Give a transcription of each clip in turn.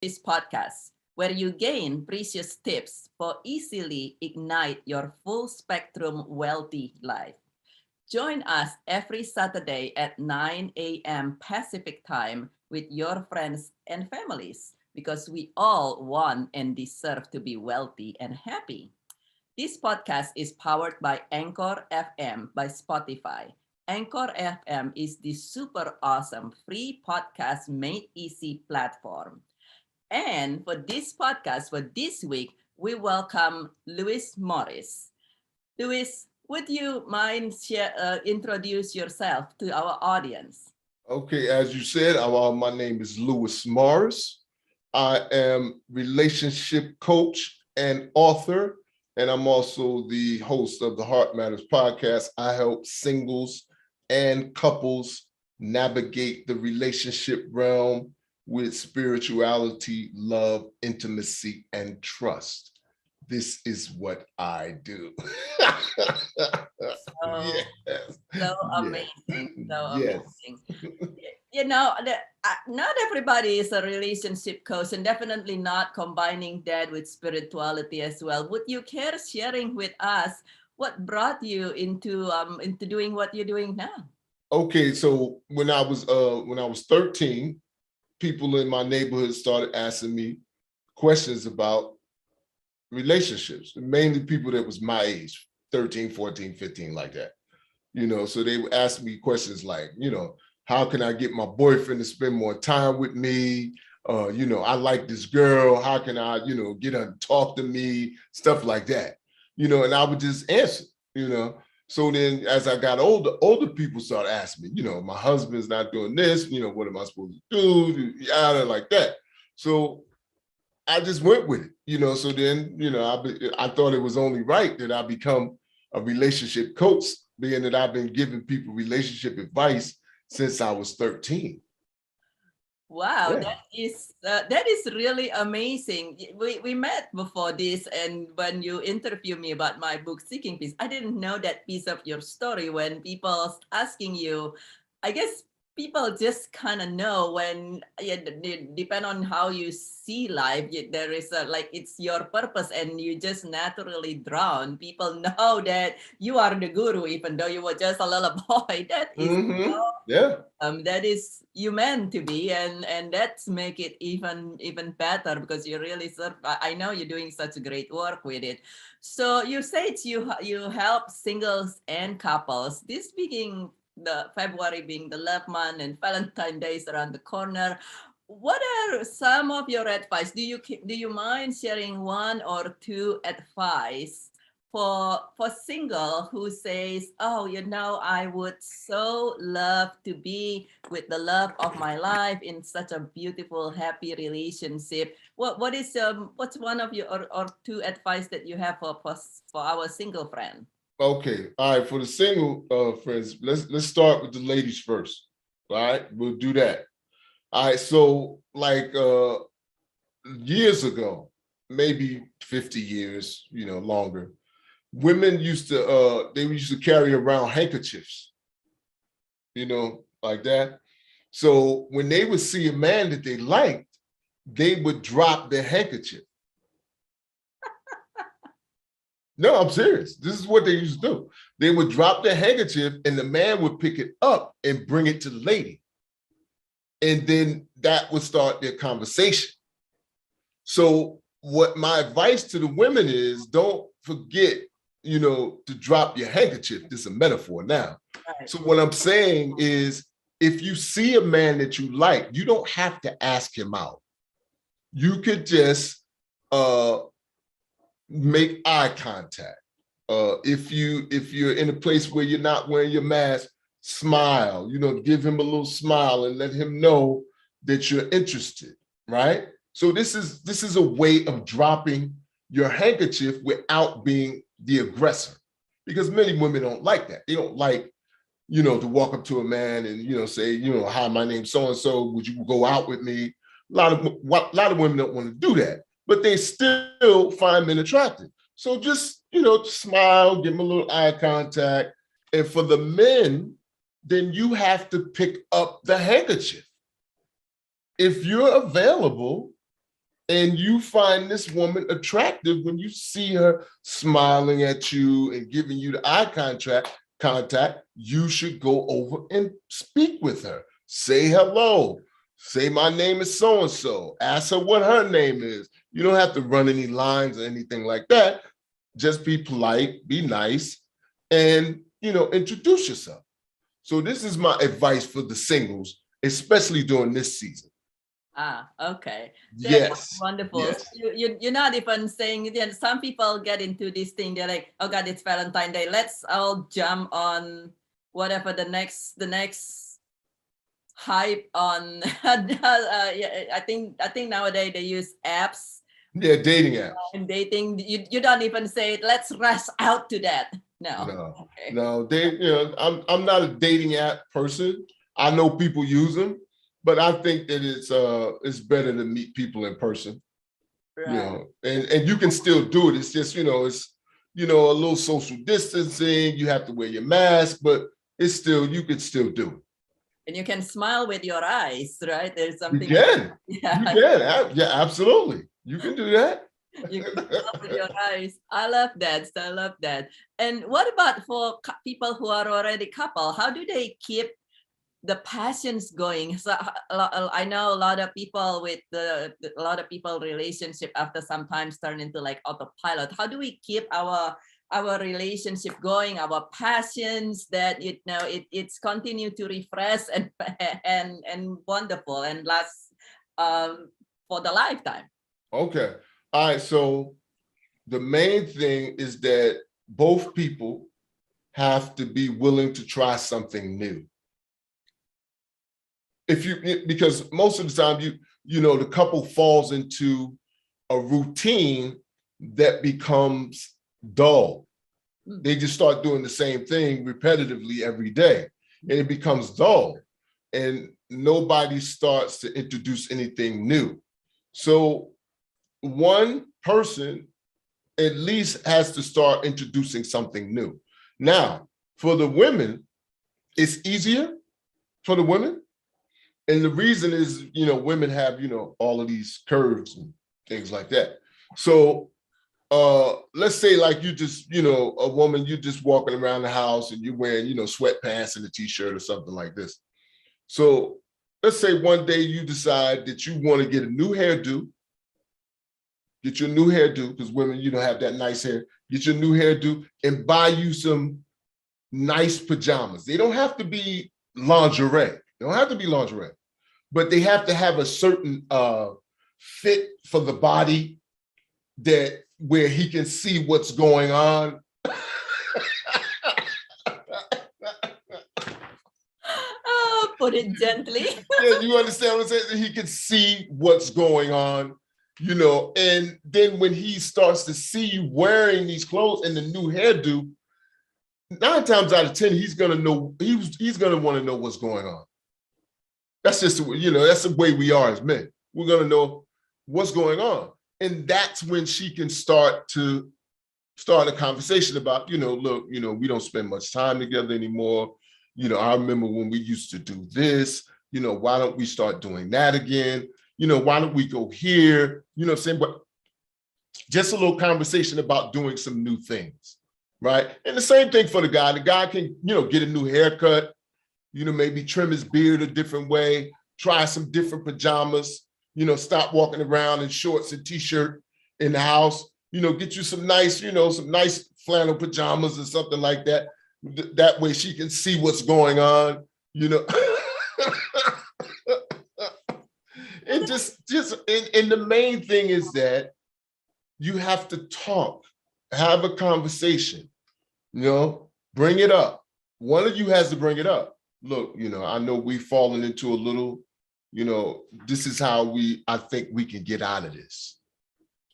this podcast, where you gain precious tips for easily ignite your full spectrum wealthy life. Join us every Saturday at 9 a.m. Pacific time with your friends and families because we all want and deserve to be wealthy and happy. This podcast is powered by Anchor FM by Spotify. Anchor FM is the super awesome free podcast made easy platform. And for this podcast, for this week, we welcome Louis Morris. Louis, would you mind introduce yourself to our audience? Okay, as you said, my name is Louis Morris. I am relationship coach and author, and I'm also the host of the Heart Matters podcast. I help singles and couples navigate the relationship realm with spirituality, love, intimacy, and trust. This is what I do. So, Yes. so Yeah. amazing, so Yes. amazing. Not everybody is a relationship coach, and definitely not combining that with spirituality as well. Would you care sharing with us what brought you into doing what you're doing now? Okay, so when I was 13, people in my neighborhood started asking me questions about relationships, mainly people that was my age, 13, 14, 15, like that. So they would ask me questions like, how can I get my boyfriend to spend more time with me? I like this girl. How can I, get her to talk to me? Stuff like that. And I would just answer, you know. So then as I got older people started asking me, my husband's not doing this, what am I supposed to do? Yada, like that. So I just went with it, So then, I thought it was only right that I become a relationship coach, being that I've been giving people relationship advice since I was 13. Wow, Yeah. that is really amazing. We met before this, and when you interviewed me about my book Seeking Peace, I didn't know that piece of your story. When people asking you, I guess people just kind of know when, yeah, depend on how you see life. There is a, like, it's your purpose, and you just naturally drown. People know that you are the guru, even though you were just a little boy. That is Yeah. that is you meant to be, and that's make it even better because you really serve. I know you're doing such great work with it. So you said you help singles and couples, this being the February being the love month and Valentine Day is around the corner. What are some of your advice? Do you mind sharing one or two advice for single who says, oh, I would so love to be with the love of my life in such a beautiful happy relationship? What's one of your or two advice that you have for our single friend? Okay. All right. For the single friends, let's start with the ladies first. All right. We'll do that. All right. So like years ago, maybe 50 years, longer, women used to carry around handkerchiefs, like that. So when they would see a man that they liked, they would drop their handkerchief. No, I'm serious. This is what they used to do. They would drop their handkerchief and the man would pick it up and bring it to the lady. And then that would start their conversation. So what my advice to the women is, don't forget, to drop your handkerchief. This is a metaphor now. Right. So what I'm saying is, if you see a man that you like, you don't have to ask him out. You could just make eye contact. If you're in a place where you're not wearing your mask, smile. Give him a little smile and let him know that you're interested, right? So this is a way of dropping your handkerchief without being the aggressor, because many women don't like that. They don't like, to walk up to a man and say, hi, my name's so and so. Would you go out with me? A lot of women don't want to do that, but they still find men attractive. So just smile, give them a little eye contact, and for the men, then you have to pick up the handkerchief. If you're available, and you find this woman attractive when you see her smiling at you and giving you the eye contact, you should go over and speak with her. Say hello. Say my name is so-and-so. Ask her what her name is. You don't have to run any lines or anything like that. Just be polite, be nice, and introduce yourself. So this is my advice for the singles, especially during this season. Okay. Yes. Wonderful. Yes. So you're not even saying, some people get into this thing. They're like, oh God, it's Valentine's Day. Let's all jump on whatever the next hype on. I think nowadays they use apps. Yeah, dating apps. And dating, you don't even say, let's rush out to that. No. Okay. No. I'm not a dating app person. I know people use them, but I think that it's better to meet people in person. Right. And you can still do it. It's just, it's a little social distancing. You have to wear your mask, but you can still do it. And you can smile with your eyes, right? There's something. You can. Yeah. You can. Yeah, absolutely. You can do that. You can smile with your eyes. I love that. And what about for people who are already couple? How do they keep the passions going? So I know a lot of people relationship after sometimes turn into like autopilot. How do we keep our relationship going, our passions, that it's continue to refresh and wonderful and last for the lifetime? Okay. All right. So the main thing is that both people have to be willing to try something new. Because most of the time the couple falls into a routine that becomes dull. They just start doing the same thing repetitively every day, and it becomes dull, and nobody starts to introduce anything new. So one person at least has to start introducing something new. Now, for the women, it's easier for the women. And the reason is, women have, all of these curves and things like that. So let's say like you just, a woman, you're just walking around the house and you're wearing, sweatpants and a t-shirt or something like this. So let's say one day you decide that you want to get a new hairdo. Get your new hairdo, because women, have that nice hair. Get your new hairdo and buy you some nice pajamas. They don't have to be lingerie. They don't have to be lingerie, but they have to have a certain fit for the body where he can see what's going on. Oh, put it gently. Yeah, you understand what I'm saying? He can see what's going on. And then when he starts to see you wearing these clothes and the new hairdo, 9 times out of 10, he's gonna know, he's gonna want to know what's going on. That's just, that's the way we are as men. We're gonna know what's going on. And that's when she can start a conversation about, look, we don't spend much time together anymore. I remember when we used to do this, why don't we start doing that again? Why don't we go here? But just a little conversation about doing some new things, right? And the same thing for the guy. The guy can, get a new haircut, maybe trim his beard a different way, try some different pajamas, stop walking around in shorts and t-shirt in the house, get you some nice, some nice flannel pajamas or something like that. That way she can see what's going on, And and the main thing is that you have to talk, have a conversation, bring it up. One of you has to bring it up. Look, I know we've fallen into a little, this is how I think we can get out of this.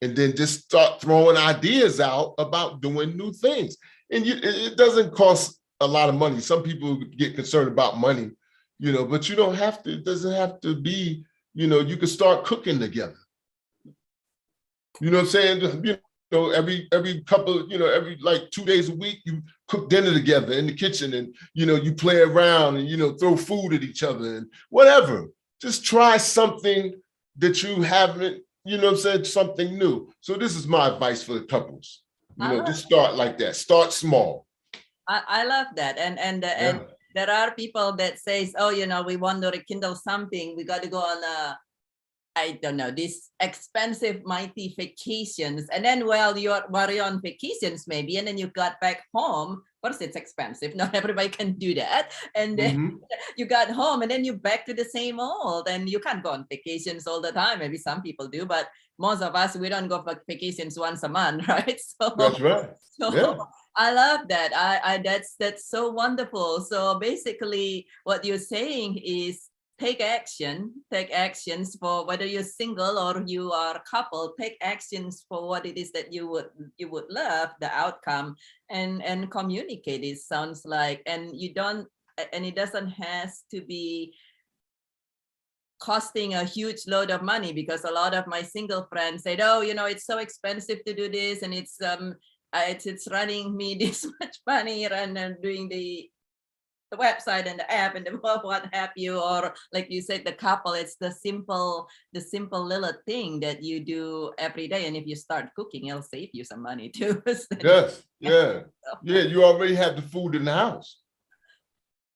And then just start throwing ideas out about doing new things. And it doesn't cost a lot of money. Some people get concerned about money, but you don't have to, it doesn't have to be, you can start cooking together. You know what I'm saying? Every couple, every like 2 days a week, you cook dinner together in the kitchen and, you play around and, throw food at each other and whatever. Just try something that you haven't you know what I'm saying, something new. So this is my advice for the couples. You I know, love just start like that. Start small. I love that. And Yeah. there are people that says, oh, you know, we want to rekindle something. We got to go on a, I don't know, these expensive, mighty vacations. And then while you're on vacations, maybe, and then you got back home, first it's expensive. Not everybody can do that. And then you got home and then you back to the same old. And you can't go on vacations all the time. Maybe some people do, but most of us, we don't go for vacations once a month, right? So That's right. so Yeah. I love that. That's so wonderful. So basically what you're saying is take actions for whether you're single or you are a couple, take actions for what it is that you would love, the outcome, and communicate. It sounds like, and you don't, and it doesn't has to be costing a huge load of money, because a lot of my single friends said, oh, you know, it's so expensive to do this, and it's running me this much money, and doing the website and the app and the what have you, or like you said, the couple, it's the simple little thing that you do every day, and if you start cooking, it'll save you some money too. Yes. Yeah. Yeah. You already have the food in the house.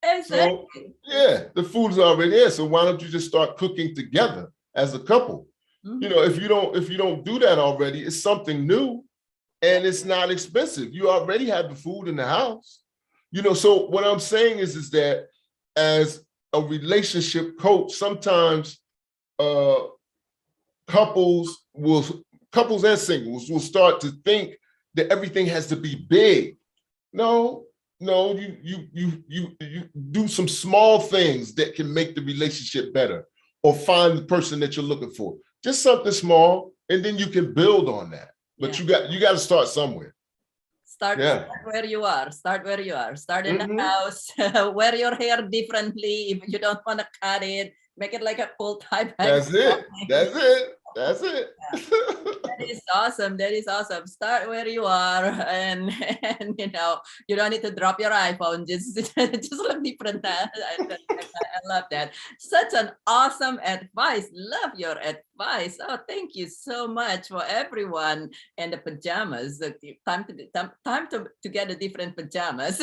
Exactly. So yeah, the food's already there. So why don't you just start cooking together as a couple? You know, if you don't do that already, it's something new and it's not expensive. You already have the food in the house. You know, so what I'm saying is that as a relationship coach, sometimes couples and singles will start to think that everything has to be big. No, you do some small things that can make the relationship better, or find the person that you're looking for. Just something small, and then you can build on that. But you got to start somewhere. Start where you are. Start where you are. Start in the house. Wear your hair differently. If you don't want to cut it, make it like a full-time. That's it. That's it. That's it. That is awesome. That is awesome. Start where you are, and you know, you don't need to drop your iPhone. Just look different. I love that. Such an awesome advice. Love your advice. Oh, thank you so much for everyone. And the pajamas. Time to get the different pajamas.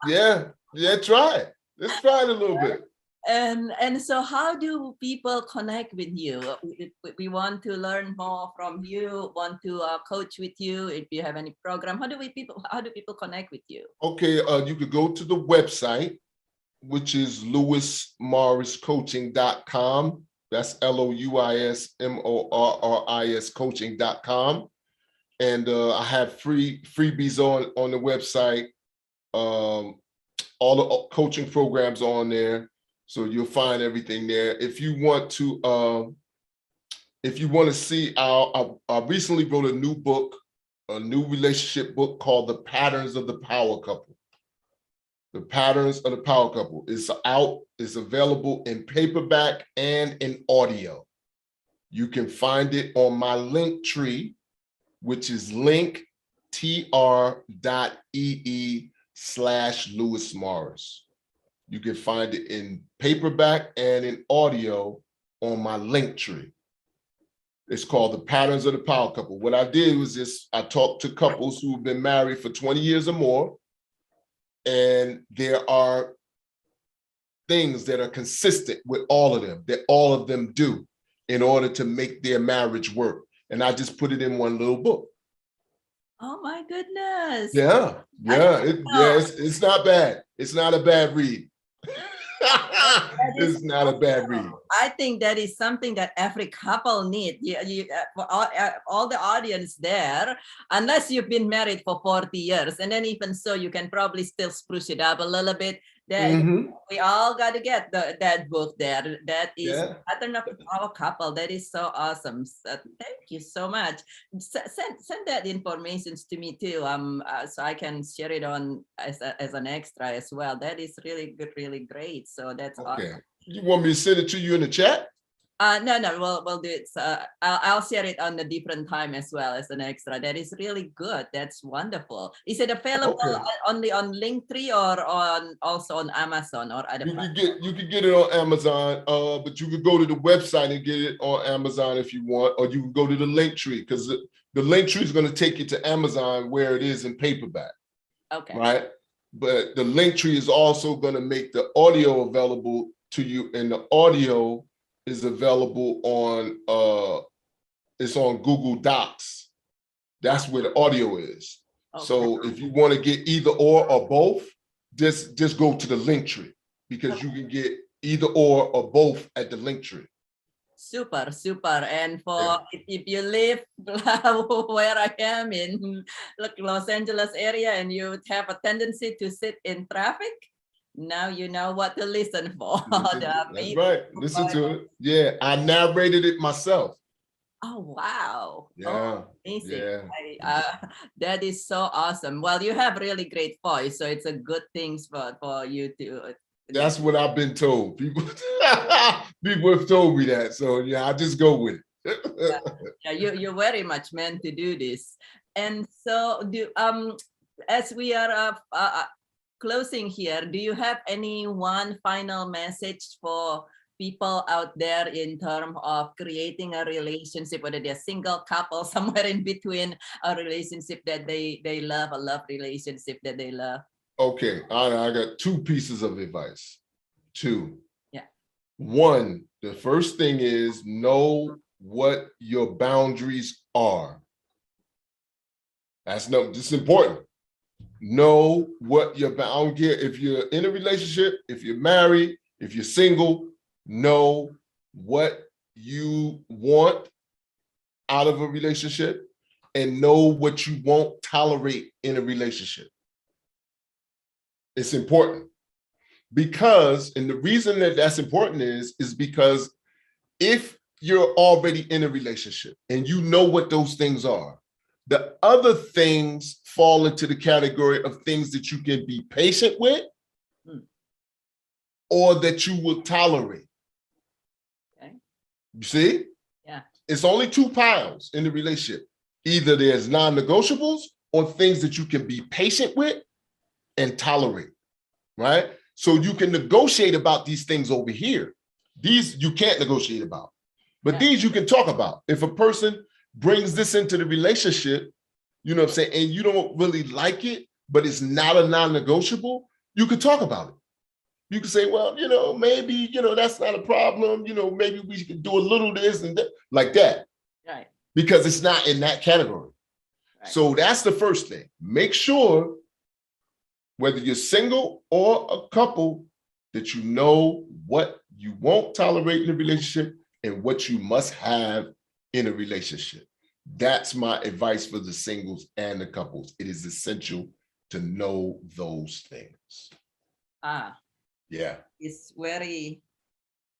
Yeah. Try it. Let's try it a little bit. And so how do people connect with you? We want to learn more from you, want to coach with you. If you have any program, how do people connect with you? Okay, you could go to the website, which is louismorriscoaching.com. That's LOUISMORRIS coaching.com. And I have freebies on the website. All the coaching programs on there. So you'll find everything there. If you want to see, I recently wrote a new book, a new relationship book called The Patterns of the Power Couple. The Patterns of the Power Couple is out, is available in paperback and in audio. You can find it on my Linktree, which is linktr.ee/louismorris. You can find it in paperback and in audio on my Linktree. It's called The Patterns of the Power Couple. What I did was I talked to couples who have been married for 20 years or more, and there are things that are consistent with all of them, that all of them do in order to make their marriage work. And I just put it in one little book. Oh my goodness. Yeah. It's not bad. It's not a bad read. It's not a bad read. I think that is something that every couple need. All the audience there, unless you've been married for 40 years, and then even so, you can probably still spruce it up a little bit. We all got to get that book there. That is Pattern of Our Couple. That is so awesome. So thank you so much. Send that information to me too, so I can share it on as an extra as well. That is really good, really great. So that's awesome. You want me to send it to you in the chat? No, we'll do it. I'll share it on a different time as well as an extra. That is really good. That's wonderful. Is it available Okay. only on Linktree or also on Amazon or other platforms? You could get it on Amazon, but you could go to the website and get it on Amazon if you want, or you can go to the Linktree, because the Linktree is going to take you to Amazon where it is in paperback. Okay. Right. But the Linktree is also going to make the audio available to you, and the audio is available on it's on Google Docs. That's where the audio is. Okay. So if you want to get either or both, just go to the Linktree, because you can get either or both at the Linktree. Super. And for if you live where I am in Los Angeles area and you have a tendency to sit in traffic, now you know what to listen for. That's right. Listen to it. Yeah, I narrated it myself. Oh, wow. Yeah. Oh, amazing. Yeah. That is so awesome. Well, you have really great voice, so it's a good thing for you to. That's what I've been told. People have told me that. So yeah, I just go with it. Yeah, you're very much meant to do this. And so as we are closing here, do you have any one final message for people out there in terms of creating a relationship, whether they're single, couple, somewhere in between, a relationship that they love, a love relationship that they love? Okay, I got two pieces of advice. Two. Yeah. One, the first thing is know what your boundaries are. This is important. Know what your, I don't care if you're in a relationship, if you're married, if you're single, know what you want out of a relationship and know what you won't tolerate in a relationship. It's important because, and the reason that that's important is because if you're already in a relationship and you know what those things are, the other things fall into the category of things that you can be patient with or that you will tolerate. Okay. You see? Yeah. It's only 2 piles in the relationship. Either there's non-negotiables or things that you can be patient with and tolerate, right? So you can negotiate about these things over here. These you can't negotiate about, but these you can talk about. If a person brings this into the relationship, you know what I'm saying, and you don't really like it, but it's not a non-negotiable, you could talk about it. You could say, well, maybe, that's not a problem. Maybe we could do a little this and that, like that. Right. Because it's not in that category. Right. So that's the first thing. Make sure, whether you're single or a couple, that you know what you won't tolerate in a relationship and what you must have in a relationship. That's my advice for the singles and the couples. It is essential to know those things. Yeah. It's very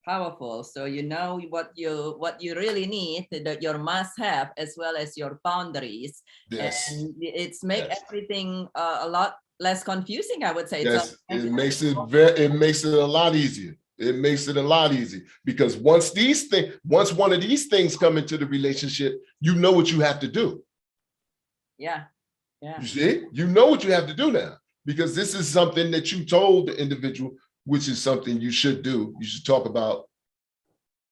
powerful. So you know what you really need, that your must have, as well as your boundaries. Yes. And it's make everything a lot less confusing, I would say. Yes, it makes it a lot easier. It makes it a lot easier because once one of these things come into the relationship, you know what you have to do. Yeah. You see, you know what you have to do now, because this is something that you told the individual, which is something you should do. You should talk about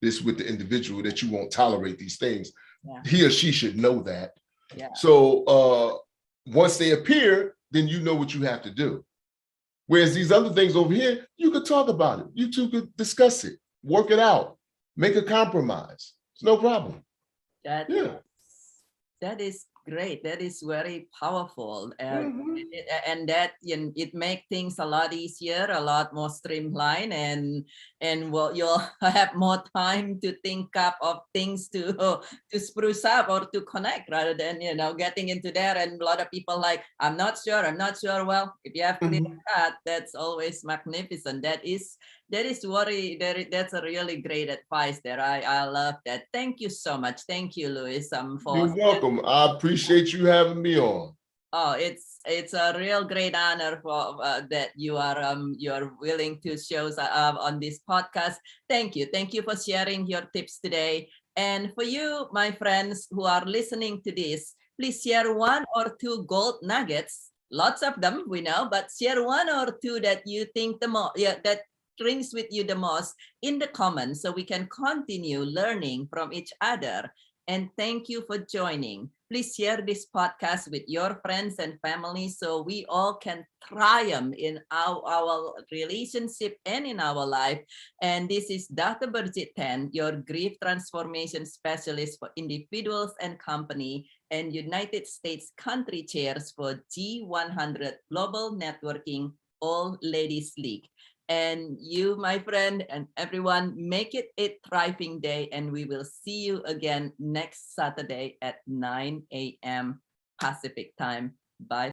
this with the individual, that you won't tolerate these things. Yeah. He or she should know that. Yeah. So once they appear, then you know what you have to do. Whereas these other things over here, you could talk about it. You two could discuss it, work it out, make a compromise. It's no problem. That is great. That is very powerful, and that it makes things a lot easier, a lot more streamlined, and you'll have more time to think up of things to spruce up or to connect, rather than getting into there. And a lot of people like, I'm not sure. Well, if you have clear cut, that's always magnificent. That's a really great advice there. I love that. Thank you so much. Thank you, Louis. You're welcome. I appreciate you having me on. Oh, it's a real great honor for that you are willing to show on this podcast. Thank you for sharing your tips today. And for you, my friends who are listening to this, please share one or two gold nuggets. Lots of them, we know, but share one or two that you think the most, yeah, that rings with you the most in the comments, so we can continue learning from each other. And thank you for joining. Please share this podcast with your friends and family so we all can triumph in our relationship and in our life. And this is Dr. Birgit Tan, your grief transformation specialist for individuals and company and United States country chairs for G100 Global Networking All Ladies League. And you, my friend, and everyone, make it a thriving day. And we will see you again next Saturday at 9 a.m. Pacific time. Bye